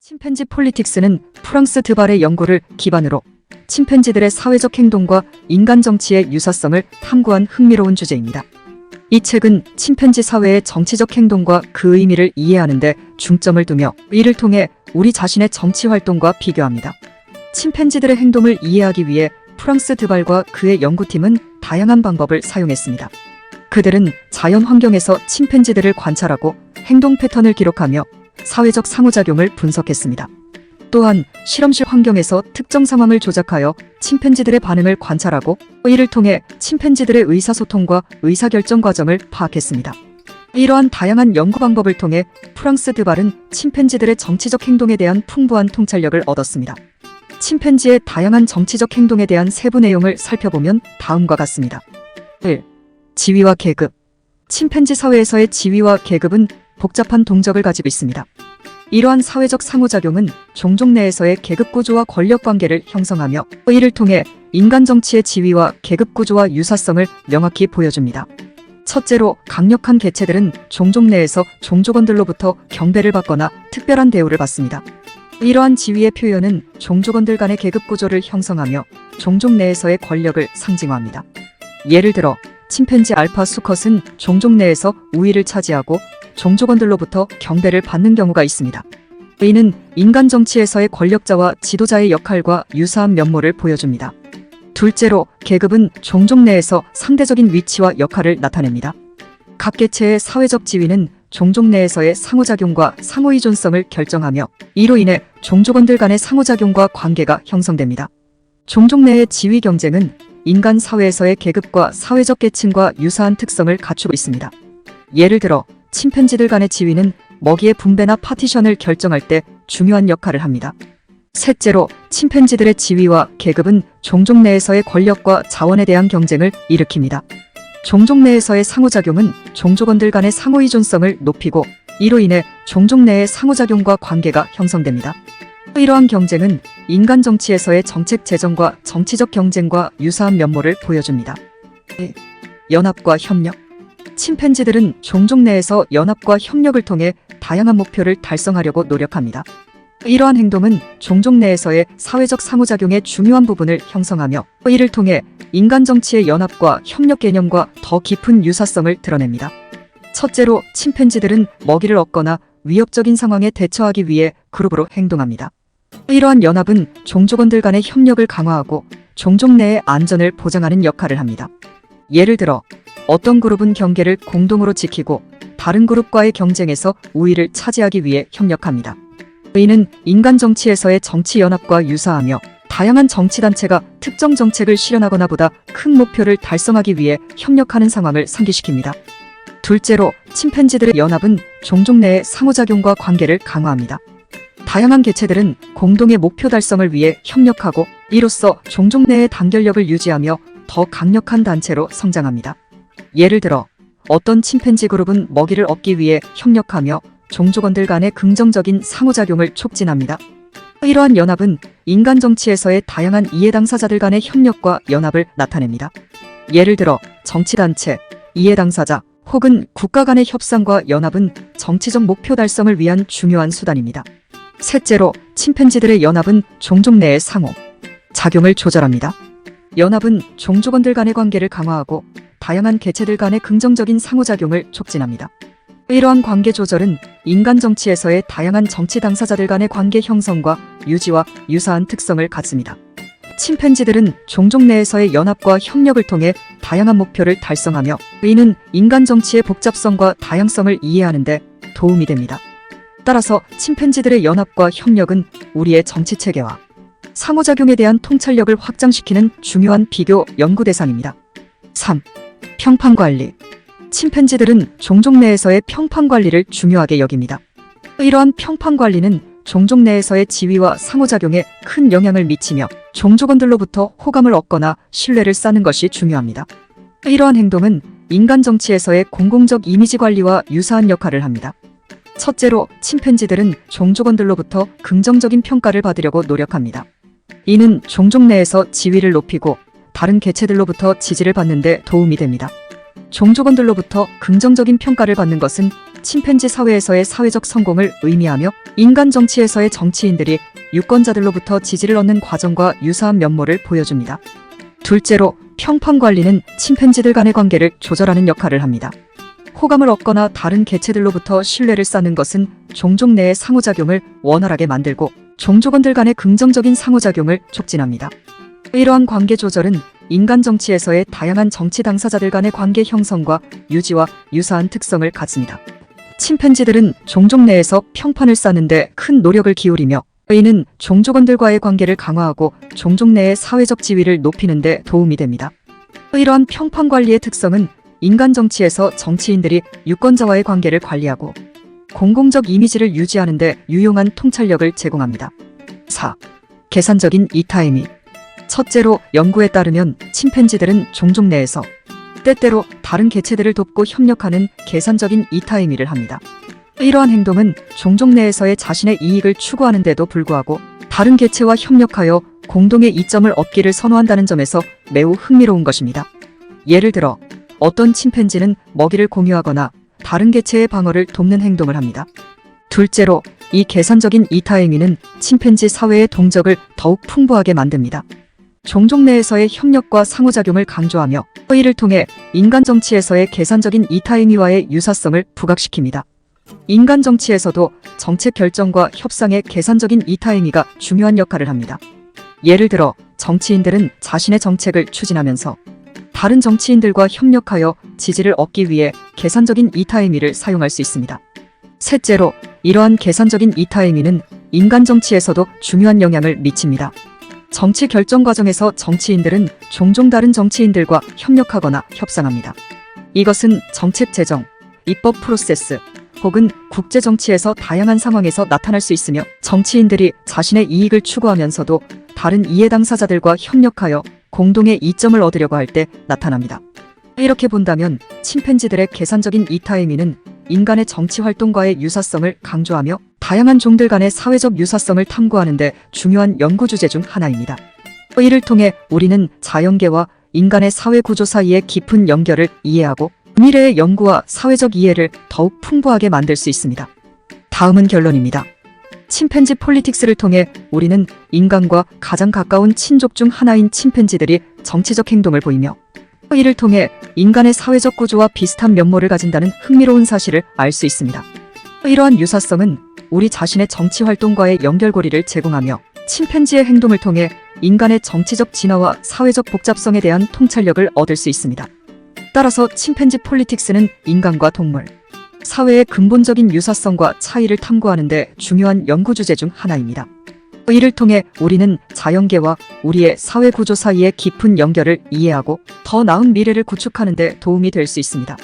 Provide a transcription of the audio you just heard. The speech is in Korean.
침팬지 폴리틱스는 프랑스 드발의 연구를 기반으로 침팬지들의 사회적 행동과 인간 정치의 유사성을 탐구한 흥미로운 주제입니다. 이 책은 침팬지 사회의 정치적 행동과 그 의미를 이해하는 데 중점을 두며 이를 통해 우리 자신의 정치 활동과 비교합니다. 침팬지들의 행동을 이해하기 위해 프랑스 드발과 그의 연구팀은 다양한 방법을 사용했습니다. 그들은 자연 환경에서 침팬지들을 관찰하고 행동 패턴을 기록하며 사회적 상호작용을 분석했습니다. 또한 실험실 환경에서 특정 상황을 조작하여 침팬지들의 반응을 관찰하고 이를 통해 침팬지들의 의사소통과 의사결정 과정을 파악했습니다. 이러한 다양한 연구 방법을 통해 프랑스 드발은 침팬지들의 정치적 행동에 대한 풍부한 통찰력을 얻었습니다. 침팬지의 다양한 정치적 행동에 대한 세부 내용을 살펴보면 다음과 같습니다. 1. 지위와 계급. 침팬지 사회에서의 지위와 계급은 복잡한 동적을 가지고 있습니다. 이러한 사회적 상호작용은 종족 내에서의 계급구조와 권력관계를 형성하며 이를 통해 인간 정치의 지위와 계급구조와 유사성을 명확히 보여줍니다. 첫째로, 강력한 개체들은 종족 내에서 종족원들로부터 경배를 받거나 특별한 대우를 받습니다. 이러한 지위의 표현은 종족원들 간의 계급구조를 형성하며 종족 내에서의 권력을 상징화합니다. 예를 들어 침팬지 알파 수컷은 종족 내에서 우위를 차지하고 종족원들로부터 경배를 받는 경우가 있습니다. 이는 인간 정치에서의 권력자와 지도자의 역할과 유사한 면모를 보여줍니다. 둘째로, 계급은 종족 내에서 상대적인 위치와 역할을 나타냅니다. 각 개체의 사회적 지위는 종족 내에서의 상호작용과 상호의존성을 결정하며 이로 인해 종족원들 간의 상호작용과 관계가 형성됩니다. 종족 내의 지위 경쟁은 인간 사회에서의 계급과 사회적 계층과 유사한 특성을 갖추고 있습니다. 예를 들어 침팬지들 간의 지위는 먹이의 분배나 파티션을 결정할 때 중요한 역할을 합니다. 셋째로, 침팬지들의 지위와 계급은 종족 내에서의 권력과 자원에 대한 경쟁을 일으킵니다. 종족 내에서의 상호작용은 종족원들 간의 상호의존성을 높이고 이로 인해 종족 내의 상호작용과 관계가 형성됩니다. 이러한 경쟁은 인간 정치에서의 정책 제정과 정치적 경쟁과 유사한 면모를 보여줍니다. 연합과 협력. 침팬지들은 종족 내에서 연합과 협력을 통해 다양한 목표를 달성하려고 노력합니다. 이러한 행동은 종족 내에서의 사회적 상호작용의 중요한 부분을 형성하며 이를 통해 인간 정치의 연합과 협력 개념과 더 깊은 유사성을 드러냅니다. 첫째로, 침팬지들은 먹이를 얻거나 위협적인 상황에 대처하기 위해 그룹으로 행동합니다. 이러한 연합은 종족원들 간의 협력을 강화하고 종족 내의 안전을 보장하는 역할을 합니다. 예를 들어 어떤 그룹은 경계를 공동으로 지키고 다른 그룹과의 경쟁에서 우위를 차지하기 위해 협력합니다. 이는 인간 정치에서의 정치 연합과 유사하며 다양한 정치단체가 특정 정책을 실현하거나 보다 큰 목표를 달성하기 위해 협력하는 상황을 상기시킵니다. 둘째로, 침팬지들의 연합은 종족 내의 상호작용과 관계를 강화합니다. 다양한 개체들은 공동의 목표 달성을 위해 협력하고 이로써 종족 내의 단결력을 유지하며 더 강력한 단체로 성장합니다. 예를 들어 어떤 침팬지 그룹은 먹이를 얻기 위해 협력하며 종족원들 간의 긍정적인 상호작용을 촉진합니다. 이러한 연합은 인간 정치에서의 다양한 이해 당사자들 간의 협력과 연합을 나타냅니다. 예를 들어 정치단체, 이해 당사자 혹은 국가 간의 협상과 연합은 정치적 목표 달성을 위한 중요한 수단입니다. 셋째로, 침팬지들의 연합은 종족 내의 상호 작용을 조절합니다. 연합은 종족원들 간의 관계를 강화하고 다양한 개체들 간의 긍정적인 상호작용을 촉진합니다. 이러한 관계 조절은 인간 정치에서의 다양한 정치 당사자들 간의 관계 형성과 유지와 유사한 특성을 갖습니다. 침팬지들은 종족 내에서의 연합과 협력을 통해 다양한 목표를 달성하며 이는 인간 정치의 복잡성과 다양성을 이해하는 데 도움이 됩니다. 따라서 침팬지들의 연합과 협력은 우리의 정치 체계와 상호작용에 대한 통찰력을 확장시키는 중요한 비교 연구 대상입니다. 3. 평판관리. 침팬지들은 종족 내에서의 평판관리를 중요하게 여깁니다. 이러한 평판관리는 종족 내에서의 지위와 상호작용에 큰 영향을 미치며 종족원들로부터 호감을 얻거나 신뢰를 쌓는 것이 중요합니다. 이러한 행동은 인간 정치에서의 공공적 이미지 관리와 유사한 역할을 합니다. 첫째로, 침팬지들은 종족원들로부터 긍정적인 평가를 받으려고 노력합니다. 이는 종족 내에서 지위를 높이고 다른 개체들로부터 지지를 받는 데 도움이 됩니다. 종족원들로부터 긍정적인 평가를 받는 것은 침팬지 사회에서의 사회적 성공을 의미하며 인간 정치에서의 정치인들이 유권자들로부터 지지를 얻는 과정과 유사한 면모를 보여줍니다. 둘째로, 평판 관리는 침팬지들 간의 관계를 조절하는 역할을 합니다. 호감을 얻거나 다른 개체들로부터 신뢰를 쌓는 것은 종족 내의 상호작용을 원활하게 만들고 종족원들 간의 긍정적인 상호작용을 촉진합니다. 이러한 관계 조절은 인간 정치에서의 다양한 정치 당사자들 간의 관계 형성과 유지와 유사한 특성을 갖습니다. 침팬지들은 종족 내에서 평판을 쌓는데 큰 노력을 기울이며 이는 종족원들과의 관계를 강화하고 종족 내의 사회적 지위를 높이는 데 도움이 됩니다. 이러한 평판 관리의 특성은 인간 정치에서 정치인들이 유권자와의 관계를 관리하고 공공적 이미지를 유지하는 데 유용한 통찰력을 제공합니다. 4. 계산적인 이타이미. 첫째로, 연구에 따르면 침팬지들은 종족 내에서 때때로 다른 개체들을 돕고 협력하는 계산적인 이타이미를 합니다. 이러한 행동은 종족 내에서의 자신의 이익을 추구하는 데도 불구하고 다른 개체와 협력하여 공동의 이점을 얻기를 선호한다는 점에서 매우 흥미로운 것입니다. 예를 들어 어떤 침팬지는 먹이를 공유하거나 다른 개체의 방어를 돕는 행동을 합니다. 둘째로, 이 계산적인 이타이미는 침팬지 사회의 동적을 더욱 풍부하게 만듭니다. 종족 내에서의 협력과 상호작용을 강조하며 이를 통해 인간 정치에서의 계산적인 이타이미와의 유사성을 부각시킵니다. 인간 정치에서도 정책 결정과 협상의 계산적인 이타이미가 중요한 역할을 합니다. 예를 들어 정치인들은 자신의 정책을 추진하면서 다른 정치인들과 협력하여 지지를 얻기 위해 계산적인 이타이미를 사용할 수 있습니다. 셋째로, 이러한 계산적인 이타이미는 인간 정치에서도 중요한 영향을 미칩니다. 정치 결정 과정에서 정치인들은 종종 다른 정치인들과 협력하거나 협상합니다. 이것은 정책 제정, 입법 프로세스, 혹은 국제 정치에서 다양한 상황에서 나타날 수 있으며 정치인들이 자신의 이익을 추구하면서도 다른 이해 당사자들과 협력하여 공동의 이점을 얻으려고 할 때 나타납니다. 이렇게 본다면 침팬지들의 계산적인 이타이미는 인간의 정치 활동과의 유사성을 강조하며 다양한 종들 간의 사회적 유사성을 탐구하는 데 중요한 연구 주제 중 하나입니다. 이를 통해 우리는 자연계와 인간의 사회 구조 사이의 깊은 연결을 이해하고 미래의 연구와 사회적 이해를 더욱 풍부하게 만들 수 있습니다. 다음은 결론입니다. 침팬지 폴리틱스를 통해 우리는 인간과 가장 가까운 친족 중 하나인 침팬지들이 정치적 행동을 보이며 이를 통해 인간의 사회적 구조와 비슷한 면모를 가진다는 흥미로운 사실을 알 수 있습니다. 이러한 유사성은 우리 자신의 정치 활동과의 연결고리를 제공하며 침팬지의 행동을 통해 인간의 정치적 진화와 사회적 복잡성에 대한 통찰력을 얻을 수 있습니다. 따라서 침팬지 폴리틱스는 인간과 동물, 사회의 근본적인 유사성과 차이를 탐구하는 데 중요한 연구 주제 중 하나입니다. 이를 통해 우리는 자연계와 우리의 사회 구조 사이의 깊은 연결을 이해하고 더 나은 미래를 구축하는 데 도움이 될 수 있습니다.